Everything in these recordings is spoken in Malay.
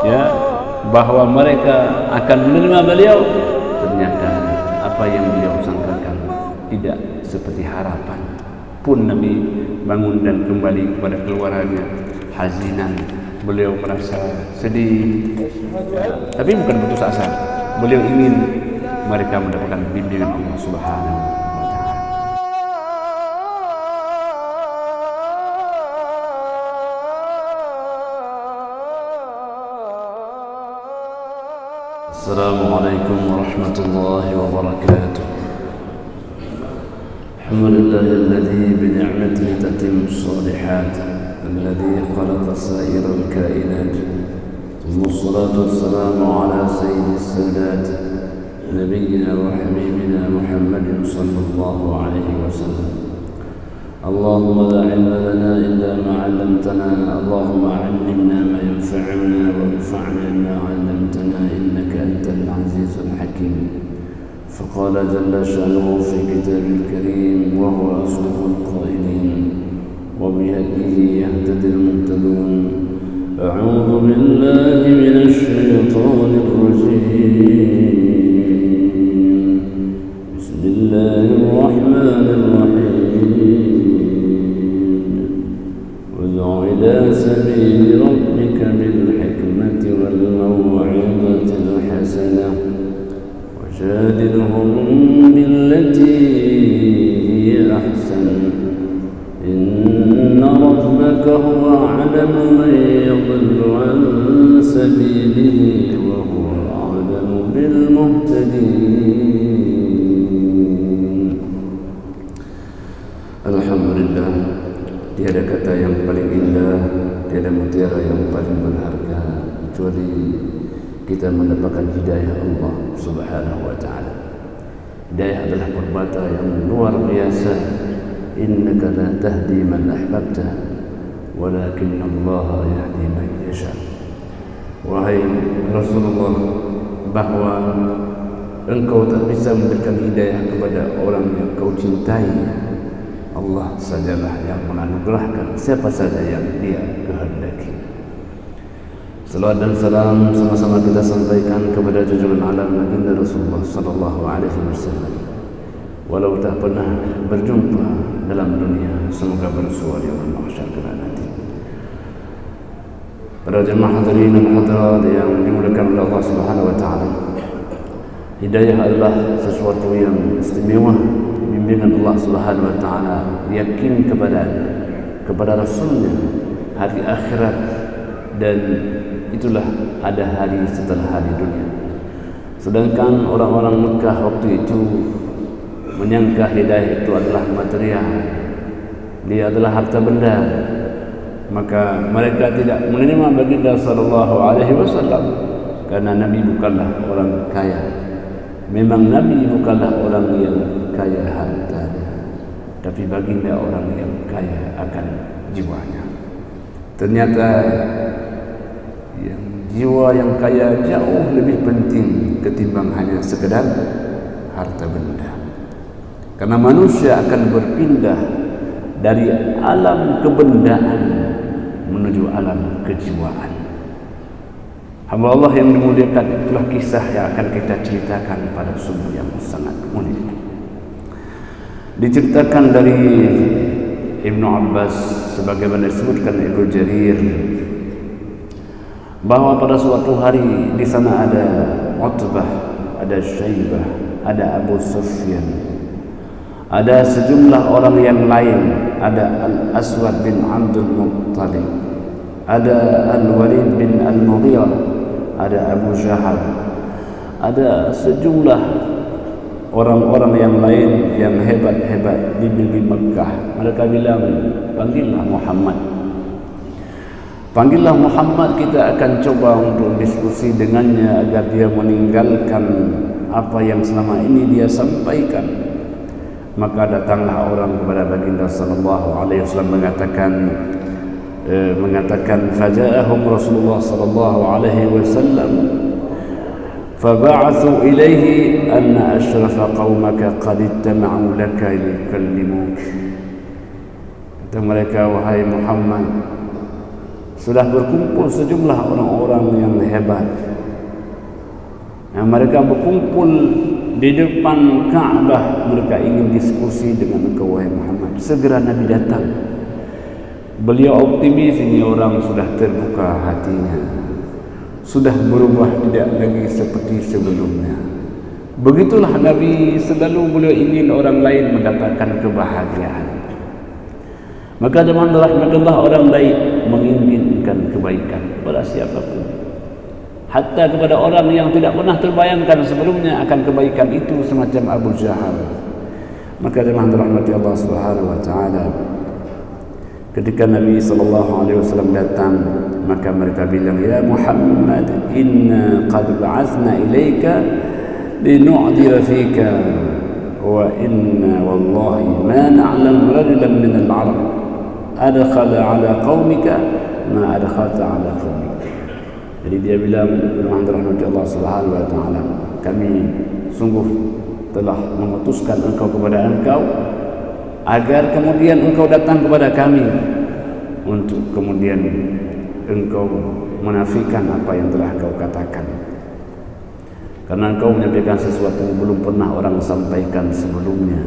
ya, bahwa mereka akan menerima beliau, ternyata apa yang beliau sangkakan tidak seperti harapan. Pun Nabi bangun dan kembali kepada keluarganya hazinan. Beliau merasa sedih, tapi bukan putus asa. Beliau ingin mereka mendapatkan bimbingan Allah Subhanahu wa taala. Assalamualaikum warahmatullahi wabarakatuh. Alhamdulillahilladzi bi ni'matihi tatimmu shalihat, alladzi khalaqa sa'iral kainat. Wassalatu wassalamu ala sayyidis sadat, nabiyyina wa habibina Muhammadin sallallahu alaihi wasallam. Allahumma la ilma lana illa ma 'allamtana, Allahumma 'allimna ma yanfa'una wanfa'na bima 'allamtana innaka antal 'azizul hakim. فقال جل شأنه في كتابه الكريم وهو أصدق القائلين وبهديه يهتدي المهتدون. أعوذ بالله من الشيطان الرجيم. بسم الله الرحمن الرحيم. وادع إلى سبيل ربك بالحكمة والموعظة الحسنة وجادلهم بالتي هي أحسن إن ربك هو أعلم من يضل عن سبيله وهو أعلم بالمهتدين. Alhamdulillah, tiada kata yang paling indah, tiada mutiara yang paling berharga kecuali kita mendapatkan hidayah Allah Subhanahu wa ta'ala. Hidayah adalah perbuatan yang luar biasa. Innaka la tahdi man ahbabta walakin Allah yahdi man yasha. Wahai Rasulullah, bahwa engkau tak bisa memberikan hidayah kepada orang yang kau cintai. Allah sajalah yang menganugerahkan siapa saja yang dia kehendaki. Salawat dan salam sama-sama kita sampaikan kepada junjungan alam Nabi Rasulullah sallallahu alaihi wasallam. Walau tak pernah berjumpa dalam dunia, semoga bersua di yaumul mahsyar kelak nanti. Para jemaah hadirin dan hadirat yang dimuliakan oleh Allah Subhanahu wa taala, hidayah adalah sesuatu yang istimewa. Bimbingan Allah Subhanahu wa taala, yakin kepadanya, kepada Rasulnya, hari akhirat, dan itulah ada hari setelah hari dunia. Sedangkan orang-orang Mekah waktu itu menyangka hidayah itu adalah material, dia adalah harta benda, maka mereka tidak menerima baginda sallallahu alaihi wasallam karena Nabi bukanlah orang kaya. Memang Nabi bukanlah orang yang kaya hartanya, tapi baginda orang yang kaya akan jiwanya. Ternyata jiwa yang kaya jauh lebih penting ketimbang hanya sekedar harta benda. Karena manusia akan berpindah dari alam kebendaan menuju alam kejiwaan. Hamba Allah yang dimuliakan, itulah kisah yang akan kita ceritakan pada sumber yang sangat unik. Diceritakan dari Ibnu Abbas sebagaimana disebutkan Ibnu Jarir, bahwa pada suatu hari di sana ada Utbah, ada Syaibah, ada Abu Sufyan, ada sejumlah orang yang lain, ada Al-Aswad bin Abdul Muttalib, ada Al-Walid bin Al-Mughirah, ada Abu Jahal, ada sejumlah orang-orang yang lain yang hebat-hebat di Mekah. Mereka bilang, panggillah Muhammad. Panggillah Muhammad, kita akan coba untuk diskusi dengannya agar dia meninggalkan apa yang selama ini dia sampaikan. Maka datanglah orang kepada baginda sallallahu alaihi wasallam mengatakan faja'ahum Rasulullah sallallahu alaihi wasallam fab'athu ilaihi anna ashrafa qaumaka qad ittama'u laka liyukallimuk. Kata mereka, wahai Muhammad, sudah berkumpul sejumlah orang-orang yang hebat. Mereka berkumpul di depan Ka'bah, mereka ingin diskusi dengan engkau wahai Muhammad. Segera Nabi datang. Beliau optimis, ini orang sudah terbuka hatinya, sudah berubah, tidak lagi seperti sebelumnya. Begitulah Nabi, selalu beliau ingin orang lain mendapatkan kebahagiaan. Maka zaman rahmatullah, orang baik menginginkan kebaikan kepada siapapun, hatta kepada orang yang tidak pernah terbayangkan sebelumnya akan kebaikan itu, semacam Abu Jahal. Maka zaman rahmatullah Allah Subhanahu wa taala, ketika Nabi SAW datang, maka mereka bilang, ya Muhammad, inna qad ba'athna ilaika linu'dira fika, wa inna wallahi ma na'lam rajulan min al-'arab adkhala ala qaumika ma adkhalta ala qaumika. Jadi dia bilang, rahmatullah Allah Subhanahu wa taala, kami sungguh telah memutuskan engkau kepada engkau, agar kemudian engkau datang kepada kami, untuk kemudian engkau menafikan apa yang telah kau katakan, karena engkau menyampaikan sesuatu yang belum pernah orang sampaikan sebelumnya.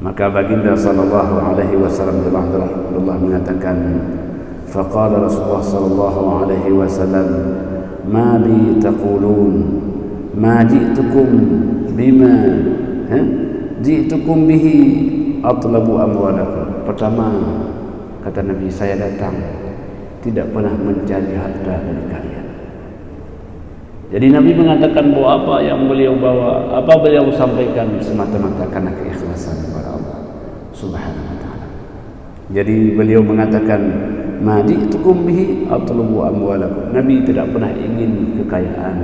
Maka baginda sallallahu alaihi wasallam Rasulullah mengatakan, faqala Rasulullah sallallahu alaihi wasallam, ma bi taqulun ma ji'tukum bima ji'tukum bihi atlabu amwalakum. Pertama, kata Nabi, saya datang tidak pernah mencari harta dari kalian. Jadi Nabi mengatakan bahwa apa yang beliau bawa, apa beliau sampaikan, semata-mata karena keikhlasan kepada Allah Subhanahu wa taala. Jadi beliau mengatakan, ma ji'tukum bihi atlabu amwalakum. Nabi tidak pernah ingin kekayaan.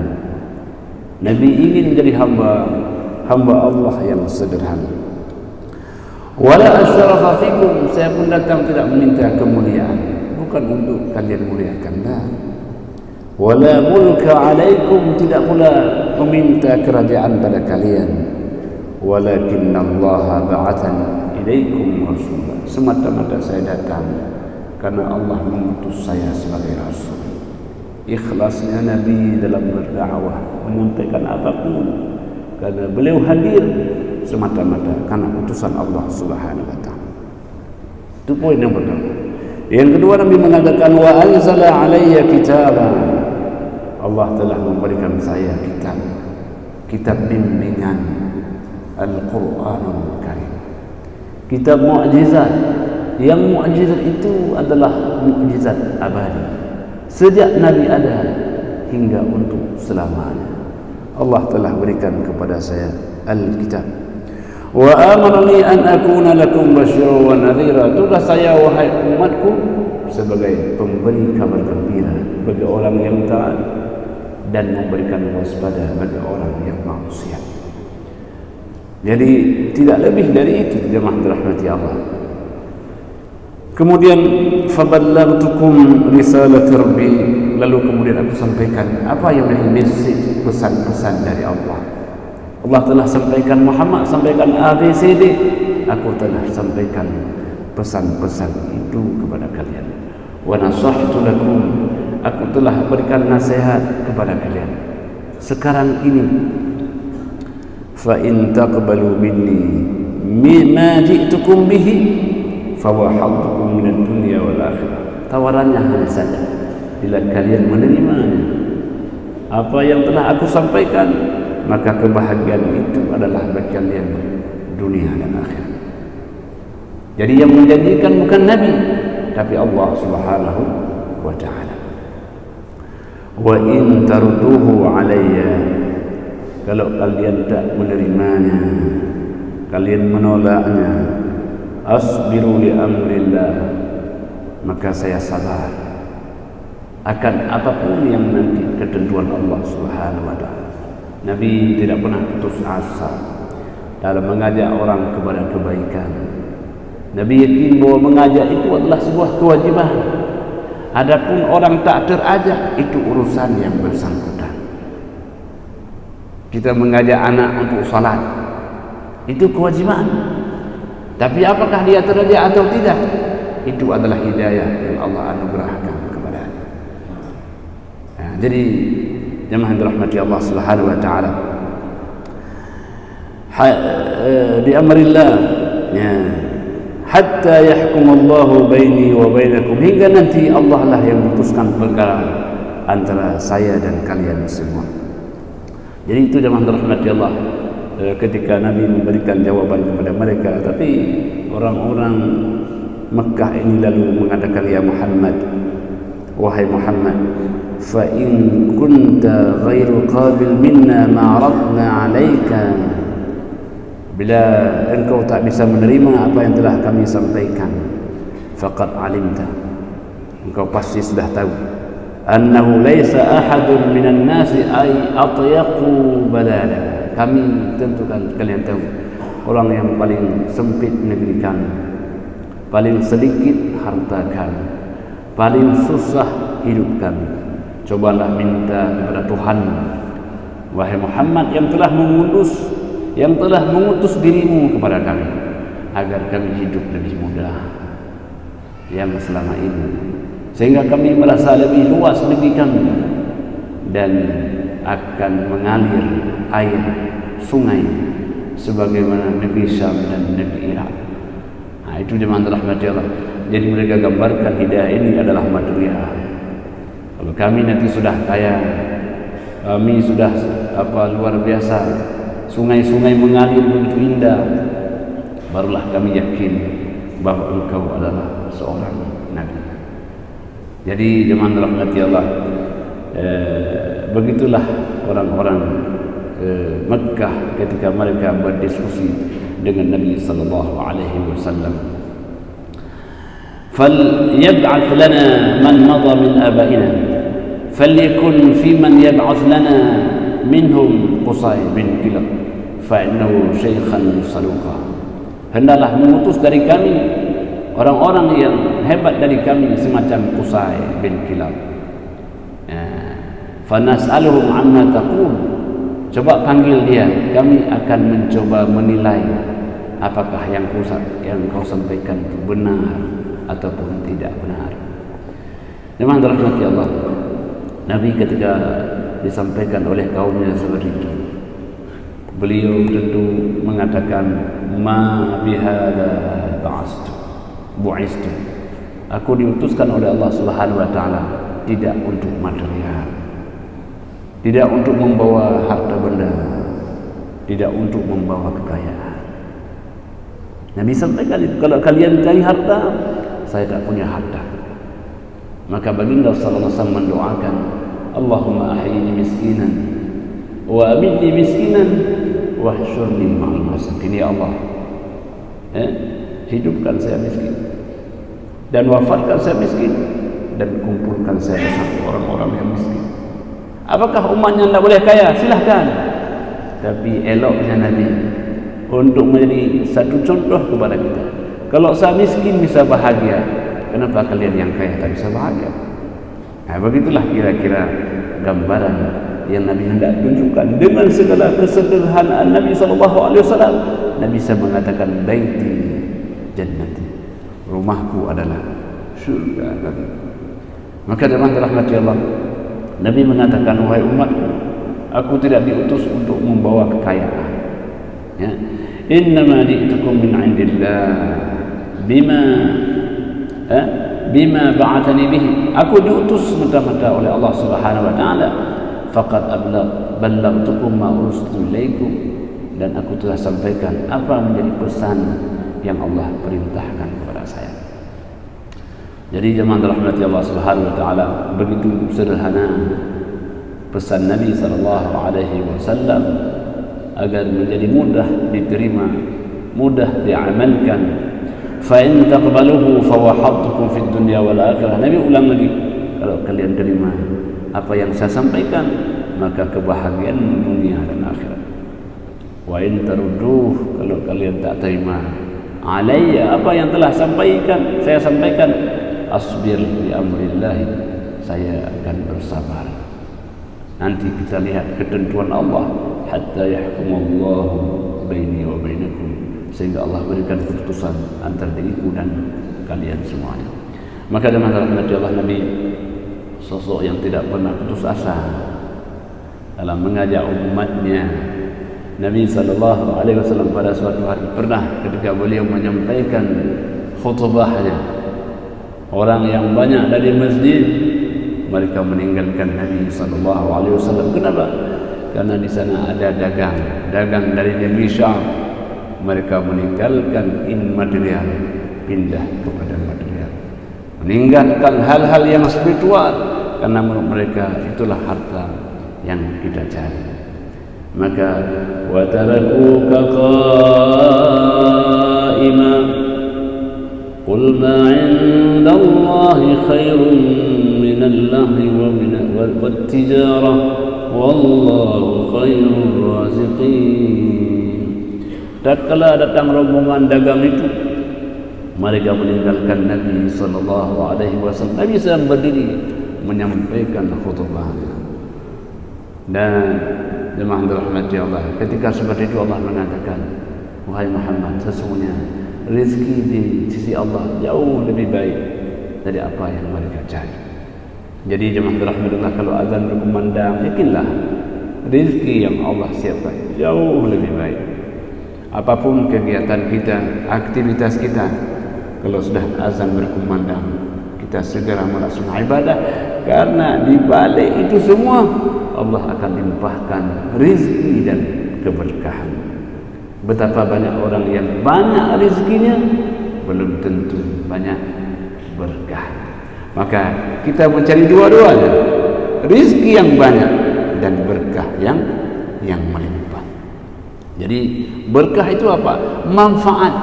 Nabi ingin menjadi hamba Allah yang sederhana. Wala asyrafa fikum, saya pun datang tidak meminta kemuliaan, bukan untuk kalian muliakan, dah. Wala mulka alaikum, tidak pula meminta kerajaan pada kalian. Walakinna Allah ba'athani ilaikum rasulah, semata-mata saya datang karena Allah mengutus saya sebagai rasul. Ikhlasnya Nabi dalam berdakwah, menyampaikan apapun, karena beliau hadir semata-mata karena utusan Allah Subhanahu wa taala. Itu poin yang pertama. Yang kedua, Nabi mengatakan, wa anzala alayya kitaban, Allah telah memberikan saya kitab bimbingan, Al-Quranul Karim, kitab mukjizat. Yang mukjizat itu adalah mukjizat abadi, sejak Nabi ada hingga untuk selamanya. Allah telah berikan kepada saya Al-Kitab. Wa amarani an akuna lakum basyiran wa nadhira. Tugas saya wahai umatku sebagai pemberi kabar gembira bagi orang yang taat dan memberikan waspada bagi orang yang maksiat. Jadi tidak lebih dari itu, jemaah dirahmati Allah. Kemudian faballaghtukum risalati rabbi, lalu kemudian aku sampaikan apa yang menjadi message, pesan-pesan dari Allah. Allah telah sampaikan, Muhammad sampaikan ABCD, aku telah sampaikan pesan-pesan itu kepada kalian. Wa nasahtu lakum, aku telah berikan nasihat kepada kalian. Sekarang ini, fa in taqbalu minni mimma ji'tukum bihi fa wa haddukum minad dunya wal akhirah. Tawarannya hanya saja, bila kalian menerimanya apa yang telah aku sampaikan, maka kebahagiaan itu adalah bagi kalian dunia dan akhirat. Jadi yang menjanjikan bukan Nabi, tapi Allah Subhanahu wa ta'ala. Wa in tarduhu alayya, kalau kalian tak menerimanya, kalian menolaknya, asbiru li amrillah, maka saya sabar akan apapun yang nanti ketentuan Allah Subhanahu wa ta'ala. Nabi tidak pernah putus asa dalam mengajak orang kepada kebaikan. Nabi yakin bahwa mengajak itu adalah sebuah kewajiban. Adapun orang tak terajak, itu urusan yang bersangkutan. Kita mengajak anak untuk salat, itu kewajiban. Tapi apakah dia terajak atau tidak? itu adalah hidayah yang Allah anugerahkan kepadanya. Jadi jemaah yang dirahmati Allah Subhanahu wa taala, di amrillah ya, hatta yahkumallahu baini wa bainakum, hingga nanti Allah lah yang memutuskan perkara antara saya dan kalian semua. Jadi itu jemaah dirahmati Allah, ketika Nabi memberikan jawaban kepada mereka, tapi orang-orang Mekah ini lalu mengatakan, ya Muhammad, wahai Muhammad, fa in kunta ghairu qabil minna ma aradna 'alaika, bila engkau tak bisa menerima apa yang telah kami sampaikan, faqad alimta, engkau pasti sudah tahu, annahu laisa ahadun minan nasi ay atyaqu balala, kami tentukan kalian tahu orang yang paling sempit negeri kami, paling sedikit harta kami, paling susah hidup kami. Cobalah minta kepada Tuhan, wahai Muhammad, yang telah mengutus dirimu kepada kami, agar kami hidup lebih mudah yang selama ini, sehingga kami merasa lebih luas negeri kami, dan akan mengalir air sungai sebagaimana negeri Syam dan negeri Irak. Itu jemaah rahmati Allah. Jadi mereka gambarkan hidayah ini adalah material. Kalau kami nanti sudah kaya, kami sudah luar biasa, sungai-sungai mengalir begitu indah, barulah kami yakin bahwa engkau adalah seorang Nabi. Jadi jemaah rahmati Allah, begitulah orang-orang Mekah ketika mereka berdiskusi dengan Nabi sallallahu alaihi wasallam. فليبعث لنا من مضى من آبائنا فليكن في من يبعث لنا منهم Qusay bin Kilab فإنه شيخا صدوقا, hendaklah mengutus dari kami orang-orang yang hebat dari kami semacam Qusay bin Kilab. فنسألهم عما تقول, coba panggil dia, kami akan mencoba menilai apakah yang kau sampaikan itu benar ataupun tidak benar. Jemaah dirahmati Allah, Nabi ketika disampaikan oleh kaumnya seperti itu, beliau tentu mengatakan, ma bihadza bu'istu, aku diutuskan oleh Allah Subhanahu wa taala tidak untuk material, tidak untuk membawa harta benda, tidak untuk membawa kekayaan. Nabi sampaikan itu, kalau kalian cari harta, saya tak punya harta. Maka baginda sallallahu alaihi wasallam mendoakan, Allahumma ahyini miskinan wa amitni miskinan wa hsyurni ma'al masakin. Ya Allah, hidupkan saya miskin dan wafatkan saya miskin, dan kumpulkan saya bersama orang-orang yang miskin. Apakah umatnya tidak boleh kaya? Silahkan. Tapi eloknya Nabi untuk menjadi satu contoh kepada kita. Kalau saya miskin bisa bahagia, kenapa kalian yang kaya tak bisa bahagia? Begitulah kira-kira gambaran yang Nabi hendak tunjukkan dengan segala kesederhanaan Nabi SAW. Nabi bisa mengatakan, baiti jannati, rumahku adalah syurga. Maka jemaah dirahmati Allah, Nabi mengatakan, wahai umatku, aku tidak diutus untuk membawa kekayaan. Ya, innama ji'tukum min 'indillah bima ba'athani bihi, aku diutus semata-mata oleh Allah Subhanahu wa taala, faqad ballaghtukum ma ursiltu ilaikum, dan aku telah sampaikan apa menjadi pesan yang Allah perintahkan kepada saya. Jadi jemaah rahmati Allah Subhanahu wa taala, begitu sederhana pesan Nabi sallallahu alaihi wasallam agar menjadi mudah diterima, mudah diamalkan. Fa in taqbaluhu fa huwa haddukum fid dunya wal akhirah. Nabi ulang lagi, kalau kalian terima apa yang saya sampaikan, maka kebahagiaan dunia dan akhirat. Wa in tarudduh, kalau kalian tak terima alayya, apa yang telah saya sampaikan, asbir bi amrillah, saya akan bersabar. Nanti kita lihat ketentuan Allah, hatta yahkumallahu baini wa bainakum, sehingga Allah berikan keputusan antara diriku dan kalian semuanya. Maka dengan rahmat Allah, Nabi sosok yang tidak pernah putus asa dalam mengajak umatnya. Nabi SAW pada suatu hari pernah ketika beliau menyampaikan khutbahnya, orang yang banyak dari masjid mereka meninggalkan Nabi SAW. Kenapa? Karena di sana ada dagang dari negeri Syam. Mereka meninggalkan material, pindah kepada material, meninggalkan hal-hal yang spiritual, karena menurut mereka itulah harta yang kita cari. Maka wa tarakuka qa'ima qul ma 'indallahi khairun minal lahwi wa tijarah wallahu khairur raziqin. Tatkala datang rombongan dagang itu, mereka meninggalkan Nabi SAW. Nabi SAW berdiri menyampaikan khutbahnya. Dan jemaah dirahmati Allah, ketika seperti itu Allah mengatakan, wahai Muhammad, sesungguhnya rezeki di sisi Allah jauh lebih baik dari apa yang mereka cari. Jadi jemaah dirahmati Allah, kalau azan berkumandang, yakinlah rezeki yang Allah siapkan jauh lebih baik. Apapun kegiatan kita, aktivitas kita, kalau sudah azan berkumandang, kita segera melaksanakan ibadah, karena di balik itu semua Allah akan limpahkan rezeki dan keberkahan. Betapa banyak orang yang banyak rezekinya, belum tentu banyak berkah. Maka kita mencari dua-duanya, rezeki yang banyak dan berkah yang melimpah. Jadi berkah itu apa? Manfaat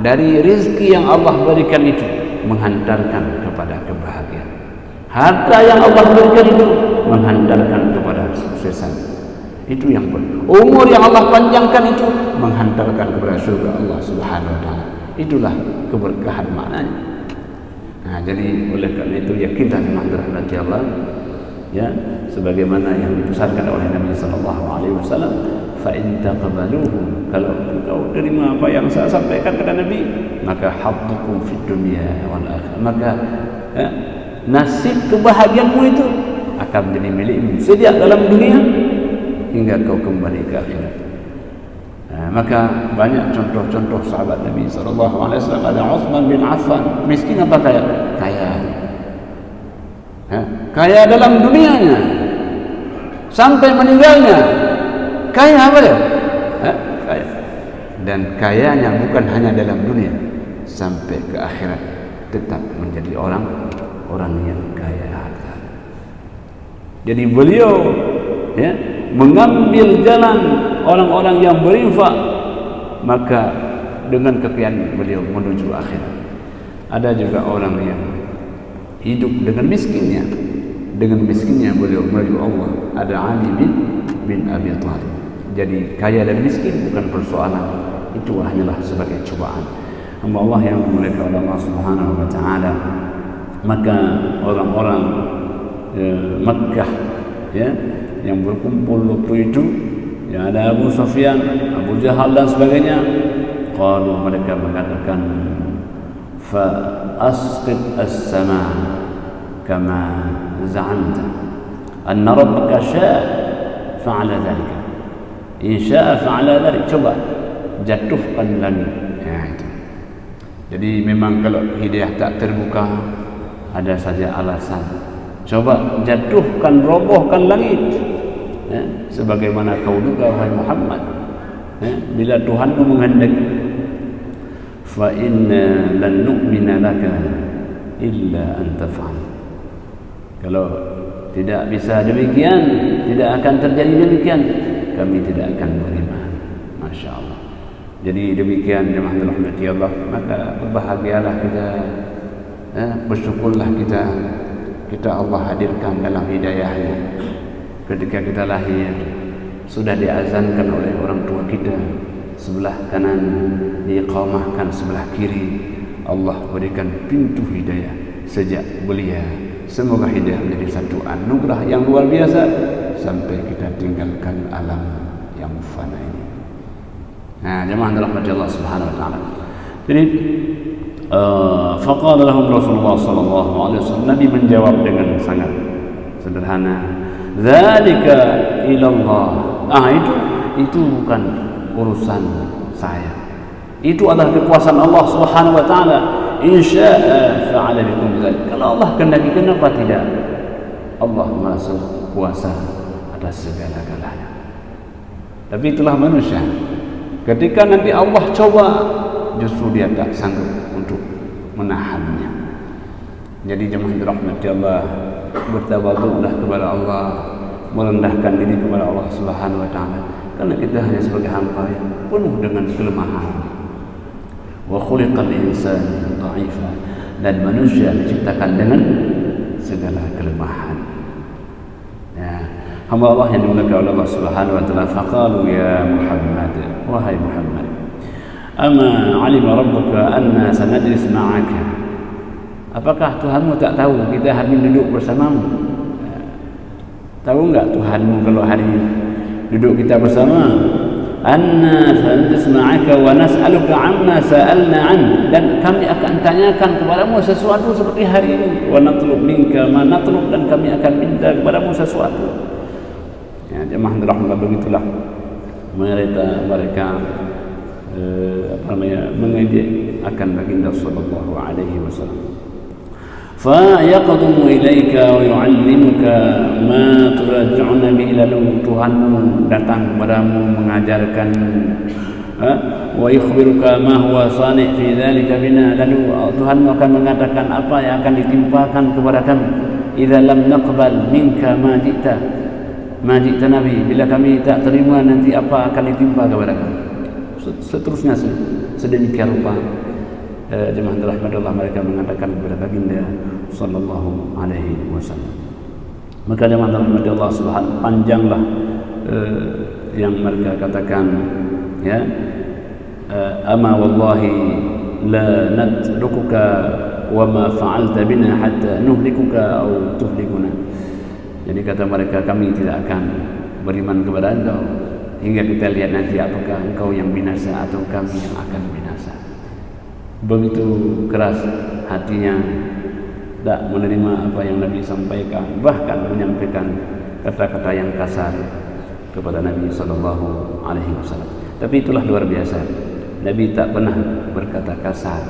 dari rezeki yang Allah berikan itu menghantarkan kepada kebahagiaan. Harta yang Allah berikan itu menghantarkan kepada kesuksesan. Itu yang umur yang Allah panjangkan itu menghantarkan kepada surga Allah Subhanahu wa taala. Itulah keberkahan maknanya. Nah, jadi oleh karena itu yakinlah dengan rahmat Allah, ya, sebagaimana yang dipesankan oleh Nabi sallallahu alaihi wasallam, fa in taqbaluhu, kalau engkau terima apa yang saya sampaikan kepada Nabi, maka haddukum fid dunya wal akhirah, maka nasib kebahagiaanmu itu akan menjadi milikmu sejak dalam dunia hingga kau kembali ke akhirat. Maka banyak contoh-contoh sahabat Nabi SAW. Ada Uthman bin Affan, miskin apa kaya? Kaya. Kaya dalam dunianya sampai meninggalnya. Kaya apa ya? Kaya. Dan kayanya bukan hanya dalam dunia, sampai ke akhirat tetap menjadi orang yang kaya harta. Jadi beliau, ya, mengambil jalan orang-orang yang berinfak, maka dengan kekayaan beliau menuju akhirat. Ada juga orang yang hidup dengan miskinnya, beliau menuju Allah. Ada Ali bin Abi Thalib. Jadi kaya dan miskin bukan persoalan, itu hanyalah sebagai cobaan. Hamba Allah yang dimuliakan oleh Allah Subhanahu wa taala, maka orang-orang Makkah, ya, yang berkumpul waktu itu, yang ada Abu Sufyan, Abu Jahal dan sebagainya, mereka mengatakan, fa asqit as-sama kama za'amta anna rabbaka syaa fa'ala dhalika in syaa fa'ala dhalika, coba jatuhkan langit. Itu. Jadi memang kalau hidayah tak terbuka, ada saja alasan. Coba jatuhkan, robohkan langit, ya, sebagaimana kau duga wahai Muhammad, ya, bila Tuhanmu menghendaki. Fa inna lan nu'mina laka illa an taf'al. Kalau tidak bisa demikian, tidak akan terjadi demikian, kami tidak akan beriman. Masya Allah. Jadi demikian jemaah rahmati Allah, maka berbahagialah kita, ya, bersyukurlah kita Allah hadirkan dalam hidayahnya. Ketika kita lahir sudah diazankan oleh orang tua kita, sebelah kanan diiqamahkan, sebelah kiri Allah berikan pintu hidayah sejak belia. Semoga hidayah menjadi satu anugerah yang luar biasa sampai kita tinggalkan alam yang fana ini. jemaah dirahmati Allah Subhanahu wa taala. Jadi faqala lahum Rasulullah sallallahu alaihi wasallam, Nabi menjawab dengan sangat sederhana, dzalika ilallah. Itu bukan urusan saya. Itu adalah kekuasaan Allah Subhanahu wa taala. Insya'a fa'ala bikum dzalik. Kalau Allah kehendaki, kenapa tidak? Allah Maha kuasa atas segala-galanya. Tapi itulah manusia. Ketika nanti Allah coba, justru dia tak sanggup untuk menahannya. Jadi jemaah dirahmati Allah, bertawaduklah kepada Allah, merendahkan diri kepada Allah Subhanahu wa taala, karena kita hanya sebagai hamba yang penuh dengan kelemahan. Wa khuliqal insanu dha'ifa, dan manusia diciptakan dengan segala kelemahan. Ya, hamba Allah yang dimuliakan oleh Allah Subhanahu wa taala, faqalu ya Muhammad, wahai Muhammad, ama alima rabbuka anna sanajlis ma'aka. Apakah Tuhanmu tak tahu kita hari ini duduk bersamamu? Tahu enggak Tuhanmu kalau hari ini duduk kita bersama? Anna sanajlis ma'aka wa nas'aluka amma sa'alna an, dan kami akan tanyakan kepadamu sesuatu seperti hari ini. Wa natlub minka ma natlub, dan kami akan minta kepadamu sesuatu. Ya, jemaah dirahmati, begitulah mereka mengejek akan baginda sallallahu alaihi wasallam. Fa yaqdumu ilaika wa yu'allimuka ma turja'una bi ilalu. Tuhanmu datang kepadamu mengajarkan, wa yukhbiruka ma huwa sani' fi dzalika bina. Lalu Tuhanmu akan mengatakan apa yang akan ditimpakan kepada kami. Idza lam naqbal minka ma ji'ta Nabi, bila kami tak terima nanti apa akan ditimpa kepada kami. Seterusnya sedemikian rupa jemaah dirahmati Allah, mereka mengatakan kepada baginda sallallahu alaihi wasallam. Maka jemaah dirahmati Allah Subhanahu, panjanglah yang mereka katakan, ya, ama wallahi la natrukuka wa ma fa'alta bina hatta nuhlikuka aw tuhlikuna. Jadi kata mereka, kami tidak akan beriman kepada engkau hingga kita lihat nanti apakah engkau yang binasa atau kami yang akan binasa. Begitu keras hatinya, tak menerima apa yang Nabi sampaikan, bahkan menyampaikan kata-kata yang kasar kepada Nabi sallallahu alaihi wasallam. Tapi itulah luar biasa, Nabi tak pernah berkata kasar,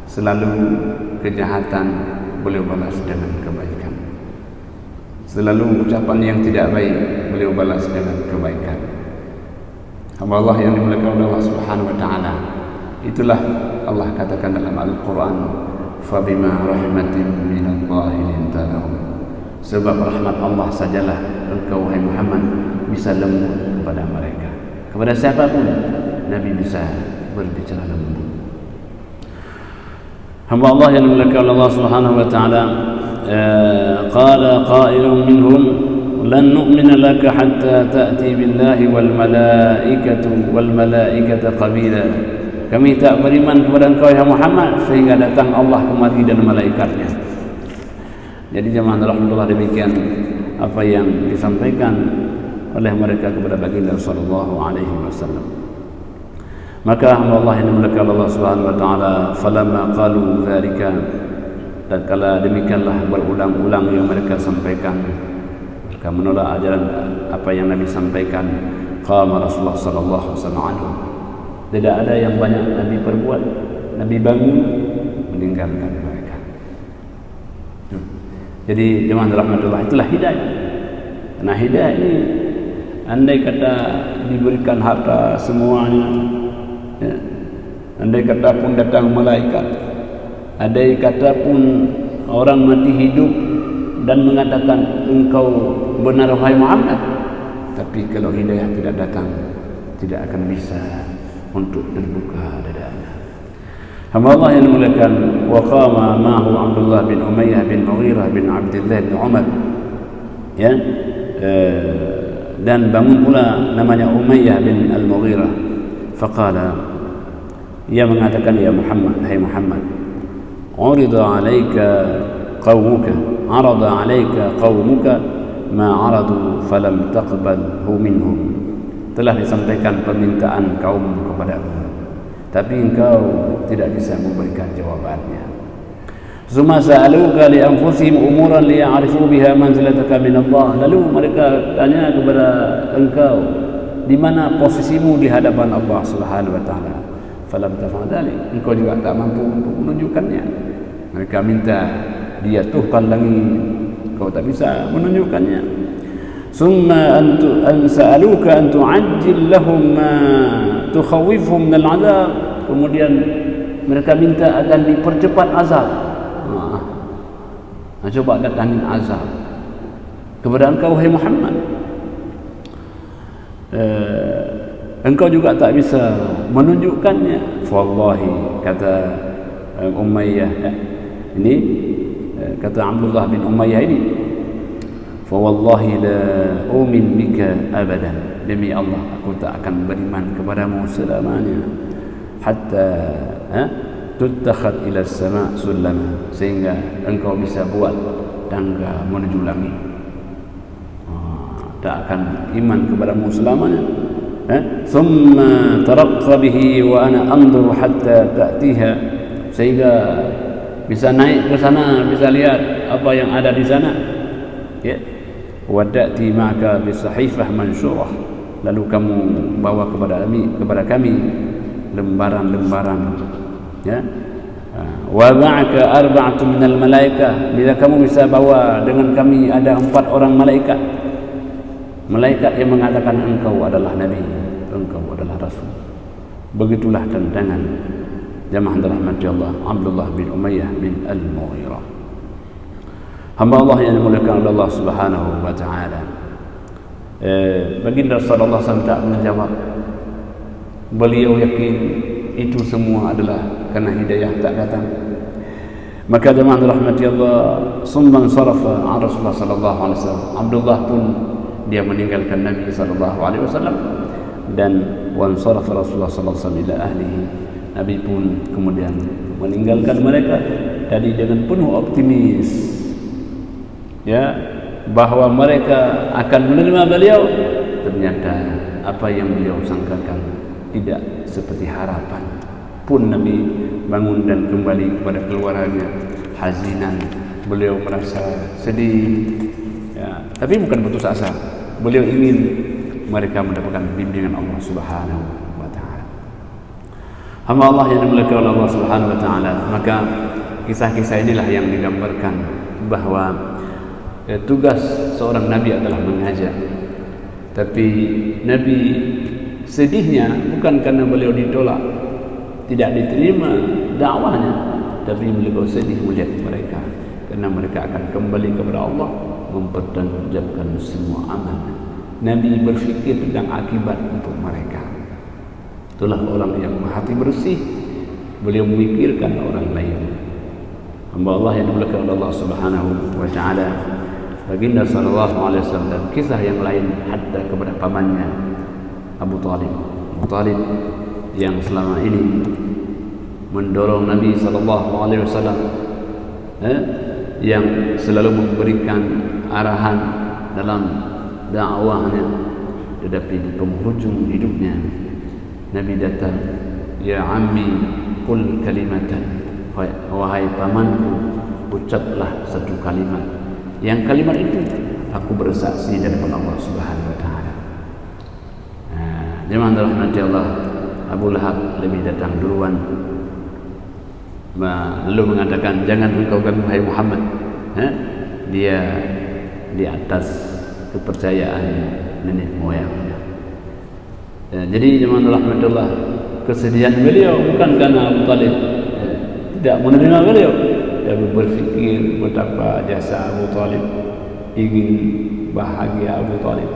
selalu kejahatan beliau balas dengan kebaikan, selalu ucapan yang tidak baik beliau balas dengan kebaikan. Hamba Allah yang dimuliakan oleh Allah Subhanahu wa taala, itulah Allah katakan dalam Al-Quran, fabima rahmatin minallahi linta lahum. Sebab rahmat Allah sajalah engkau wahai Muhammad bisa lembut kepada mereka. Kepada siapapun Nabi bisa berbicara lembut. Hamba Allah yang dimuliakan oleh Allah Subhanahu wa taala, qala qailun minhum lan nu'mina laka hatta ta'ti billahi wal malaikata qabila. Kami tak beriman kepada engkau ya Muhammad sehingga datang Allah kemari dan malaikatnya. Jadi jemaah rahmatullah, demikian apa yang disampaikan oleh mereka kepada baginda sallallahu alaihi wasallam. Maka Allah yang dimuliakan Allah Subhanahu wa taala, falamma qalu dzalika, dan kala demikianlah berulang-ulang yang mereka sampaikan, mereka menolak ajaran apa yang Nabi sampaikan, qama Rasulullah sallallahu alaihi wasallam. Tidak ada yang banyak Nabi perbuat, Nabi bangun meninggalkan mereka. Jadi jemaah rahmatullah, itulah hidayah. Karena hidayah ini, andai kata diberikan harta semuanya, ya, andai kata pun datang malaikat, andai kata pun orang mati hidup dan mengatakan engkau benar wahai Muhammad, tapi kalau hidayah tidak datang, tidak akan bisa untuk terbuka dadanya. Hamba Allah yang dimuliakan, wa qama ma'ahu Abdullah bin Umayyah bin Mughirah bin Abdullah bin Umar, ya, dan bangun pula namanya Umayyah bin Al-Mughirah. Faqala, ia mengatakan, ya Muhammad, hai Muhammad, urida alayka qawmuka ma aradu falam taqbalhu minhum. telah disampaikan permintaan kaum kepadamu, tapi engkau tidak bisa memberikan jawabannya. Summa sa'aluka li anfusihim umuran liya'rifu biha manzilataka min Allah. Lalu mereka tanya kepada engkau, di mana posisimu di hadapan Allah Subhanahu wa taala. Falam taf'al dzalik, engkau juga tak mampu untuk menunjukkannya. Mereka minta dia Tuhan langit, kau tak bisa menunjukkannya. Summa an sa'aluka an tu'ajjil lahum ma tukhawwifuhum min al-'adab. Kemudian mereka minta agar dipercepat azab. Coba datangin azab kepada engkau wahai Muhammad. Engkau juga tak bisa menunjukkannya. Wallahi, kata Umayyah ini, kata Abdullah bin Umayyah ini, fa wallahi la umin bika abadan, demi Allah aku tak akan beriman kepadamu selamanya, hatta tuttakhad ila sama' sullama, sehingga engkau bisa buat tangga menuju langit. Tak akan iman kepadamu selamanya. Thumma taraqqa bihi wa ana anzur hatta ta'tiha, sehingga bisa naik ke sana, bisa lihat apa yang ada di sana. Ya. Wada'ti ma'aka bisahifah mansyurah, lalu kamu bawa kepada kami lembaran-lembaran, ya. Wa ma'aka arba'atu minal malaikah, bila kamu bisa bawa dengan kami ada 4 orang malaikat yang mengatakan engkau adalah nabi, engkau adalah rasul. Begitulah tantangan jamaah dirahmati Allah Abdullah bin Umayyah bin Al-Mughirah, hamba Allah yang dimuliakan oleh Allah Subhanahu wa taala. Baginda sallallahu alaihi wasallam tak menjawab. Beliau yakin itu semua adalah karena hidayah tak datang. Maka jemaah dirahmati Allah, summan sarafa an Rasulullah sallallahu alaihi wasallam. Abdullah pun dia meninggalkan Nabi sallallahu alaihi wasallam, dan wan sarafa Rasulullah sallallahu alaihi wasallam ila ahlihi. Nabi pun kemudian meninggalkan mereka tadi dengan penuh optimis, ya, bahwa mereka akan menerima beliau. Ternyata apa yang beliau sangkakan tidak seperti harapan. Pun Nabi bangun dan kembali kepada keluarganya hazinan. Beliau merasa sedih, ya, tapi bukan putus asa. Beliau ingin mereka mendapatkan bimbingan Allah Subhanahu wa taala. Hamba Allah yang dimuliakan oleh Allah Subhanahu wa taala, maka kisah-kisah inilah yang digambarkan bahwa tugas seorang nabi adalah mengajar. Tapi Nabi sedihnya bukan karena beliau ditolak, tidak diterima dakwahnya, tapi beliau sedih melihat mereka, karena mereka akan kembali kepada Allah, mempertanggungjawabkan semua amal. Nabi berfikir tentang akibat untuk mereka. Itulah orang yang berhati bersih, beliau memikirkan orang lain. Hamba Allah yang dimuliakan oleh Allah Subhanahu wa taala, baginda sallallahu alaihi wasallam, dan kisah yang lain hatta kepada pamannya Abu Talib. Abu Talib yang selama ini mendorong Nabi sallallahu alaihi wasallam, yang selalu memberikan arahan dalam dakwahnya, tetapi di penghujung hidupnya Nabi datang, ya ammi qul kalimatan, wahai pamanku, ucaplah satu kalimat, yang kalimat itu aku bersaksi di hadapan Allah Subhanahu wa taala. Jemaah dirahmati Allah, Abu Lahab lebih datang duluan, lalu mengatakan, jangan engkau ganggu wahai Muhammad. Dia di atas kepercayaan nenek moyangnya. Jadi jemaah dirahmati Allah, kesedihan beliau bukan karena Abu Talib tidak menerima beliau, dia berpikir betapa jasa Abu Talib, ingin bahagia Abu Talib,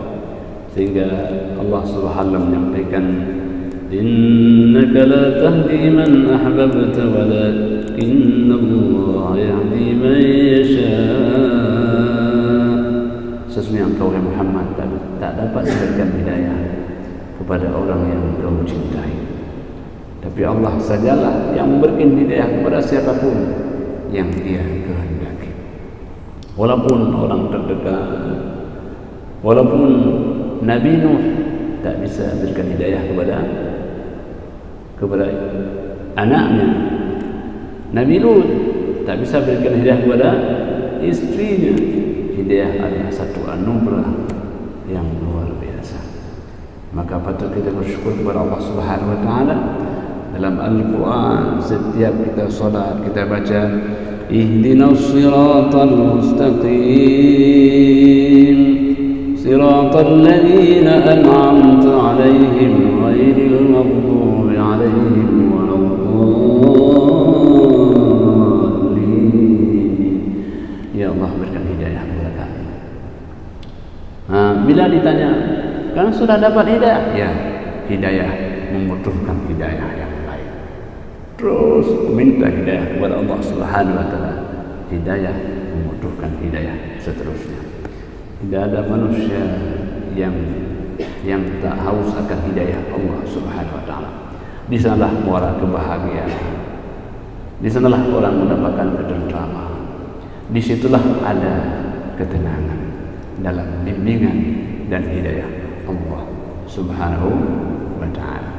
sehingga Allah Subhanahu menyampaikan, innaka la tahdi man ahbabta walakinna Allah yahdi man yasha. Sesungguhnya engkau wahai Muhammad tak dapat memberikan hidayah kepada orang yang engkau cintai, tapi Allah sajalah yang memberikan hidayah kepada siapapun yang Dia kehendaki. Walaupun orang terdekat, walaupun Nabi Nuh tak bisa berikan hidayah kepada anaknya. Nabi Lut tak bisa berikan hidayah kepada istrinya. Hidayah adalah satu anugerah yang luar biasa. Maka patut kita bersyukur kepada Allah Subhanahu wa taala. Dalam Al-Quran setiap kita salat kita baca ihdinas siratal mustaqim siratal ladzina an'amta 'alaihim ghairil maghdubi 'alaihim waladdallin. Ya Allah, berikan hidayah kepada kami. Bila ditanya, kan sudah dapat hidayah? Ya, hidayah membutuhkan hidayah yang lain. Terus minta hidayah kepada Allah Subhanahu wa taala. Hidayah membutuhkan hidayah seterusnya. Tidak ada manusia yang tak haus akan hidayah Allah Subhanahu wa taala. Di sanalah muara kebahagiaan. Di sanalah orang mendapatkan ketentraman. Di situlah ada ketenangan dalam bimbingan dan hidayah Allah Subhanahu wa taala.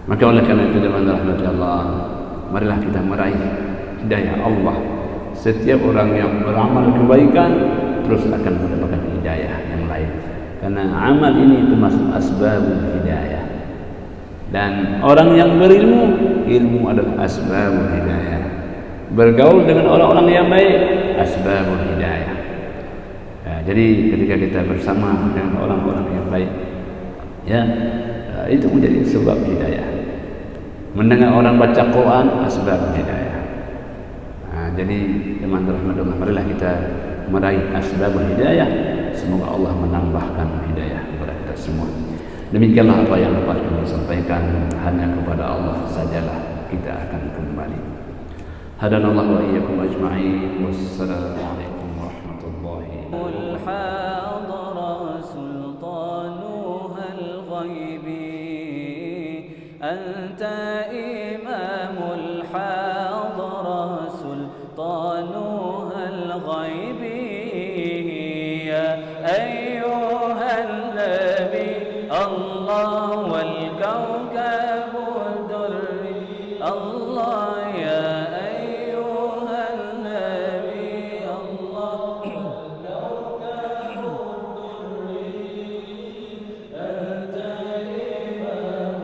Maka oleh karena itu, dengan rahmat Allah, marilah kita meraih hidayah Allah. Setiap orang yang beramal kebaikan terus akan mendapatkan hidayah yang lain. Karena amal ini termasuk asbabul hidayah. Dan orang yang berilmu, ilmu adalah asbabul hidayah. Bergaul dengan orang-orang yang baik, asbabul hidayah. Jadi ketika kita bersama dengan orang-orang yang baik, ya, itu menjadi sebab hidayah. Mendengar orang baca Quran, asbab hidayah. Jadi teman rahmat Allah, marilah kita meraih asbab hidayah. Semoga Allah menambahkan hidayah kepada kita semua. Demikianlah apa yang dapat kami sampaikan. Hanya kepada Allah sajalah kita akan kembali. Hadanallahu wa iyyakum ajma'in. Wassalamualaikum warahmatullahi wabarakatuh. إمام الحاضرة سلطانها الغيب يا أيها النبي الله والكوكب الدري الله يا أيها النبي الله والكوكب الدري أنت إمام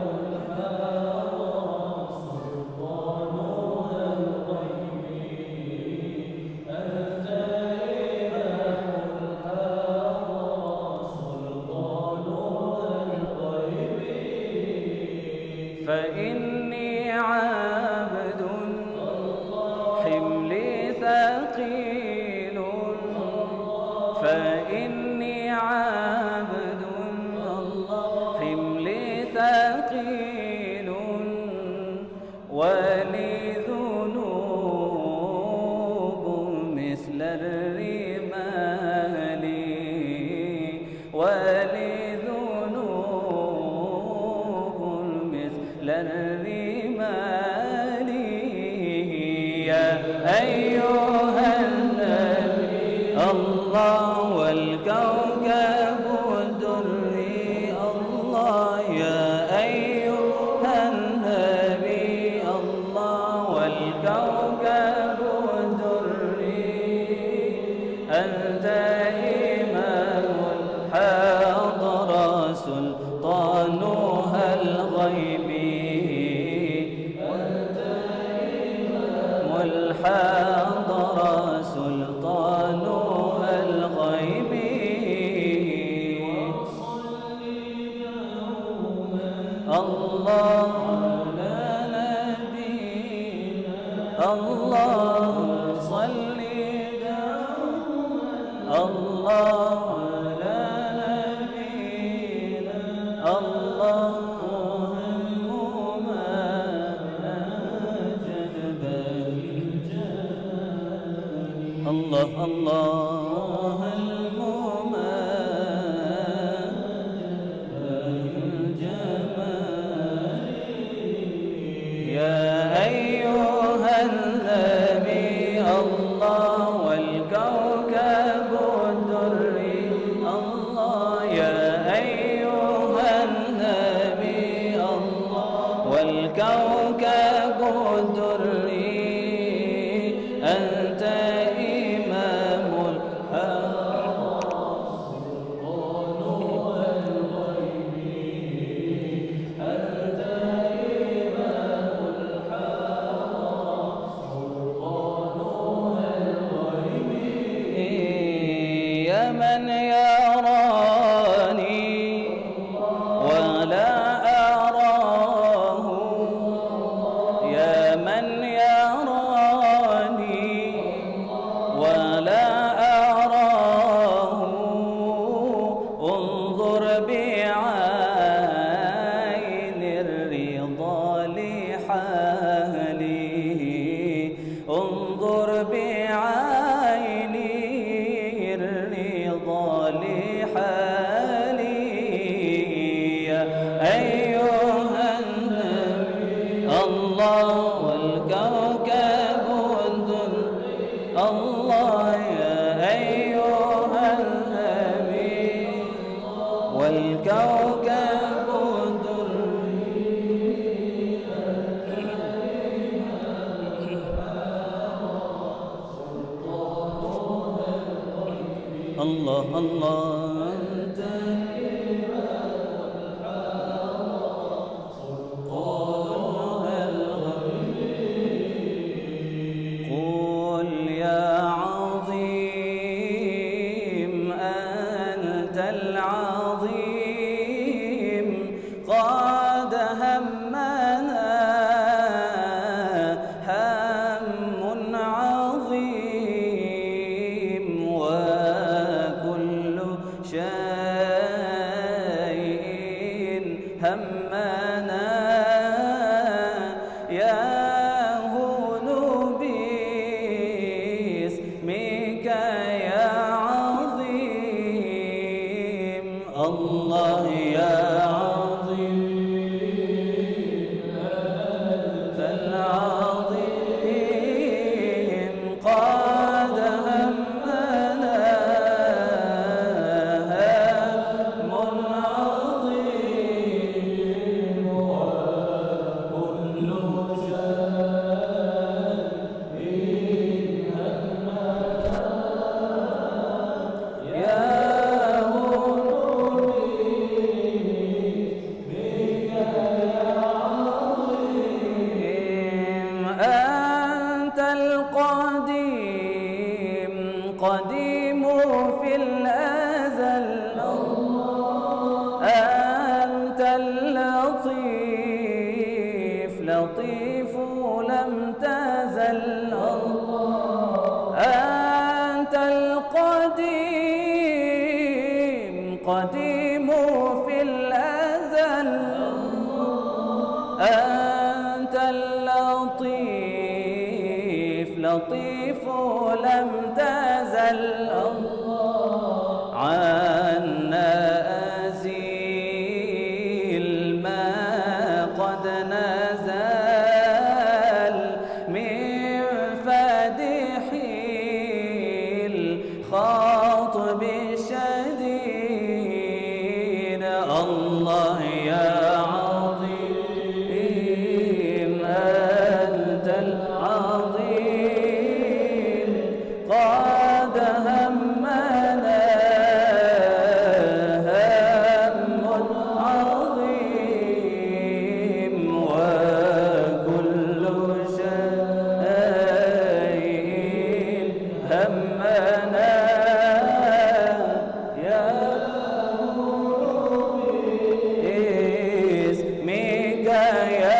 فإني عبد حملي ثقيل فإني عبد حملي ثقيل ولي ذنوب مثل الرمال ولي للرمال يا أيها النبي الله والكوكب الدري الله يا أيها النبي الله والكوكب الدري أنت إمام الحاضرة سلطانها الغيب الحاضرة سلطانها الغيب الله لا نبينا الله صل الله لا نبينا الله الله الله الجمال يا أيها النبي الله والكوكب الدري الله يا أيها والكوكب الله الله أنت قل يا عظيم أنت العظيم قد همنا هم عظيم وكل شيء همنا يهون باسمك يا عظيم الله يا عظيم أنت العظيم قد همنا هم عظيم وكل شيء همنا يهون باسمك يا عظيم أنت القديم قديم في الأزل أنت اللطيف لطيف لم تزل أنت القديم قديم في الأزل أنت اللطيف لطيف لم تزل عنا أزيل ما قد نزل من فدح الخاطب الشديد الله يا عظيم أنت العظيم قد همنا هم عظيم وكل شيء همنا يهون باسمك يا